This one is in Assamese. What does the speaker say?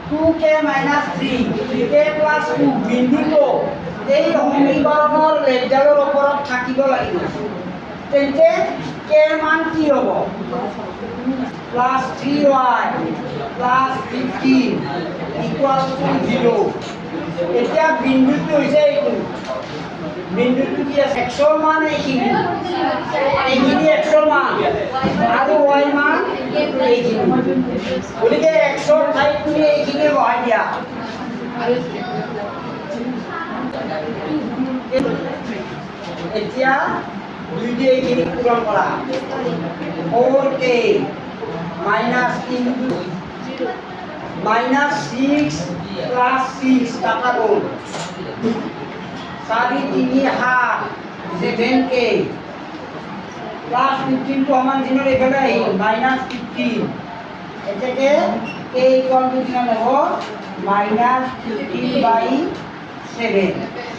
2k minus 3 k plus 2 বিন্দুটো এই সমীকৰণৰ লেখডালৰ ওপৰত থাকিব লাগিব তেন্তে k ৰ মান কি হ'ব plus 3y plus 15 equal to 0 এতিয়া বিন্দুটো হৈছে এইটো বিন্দুটো কি আছে x ৰ মান এইখিনি x ৰ মান আৰু y মান এইখিনি গতিকে x ৰ ঠাইত তুমি এইখিনি বহাই দিয়া এতিয়া দুই দিয়ে এইখিনি পূৰণ কৰা 4k minus 6 plus 6 কাটা গ'ল 4 3 7 7k plus 15 টো সমান দিনৰ এফালে আহিল minus 15 এতেকে k equal to কিমান হ'ব minus 15 by 7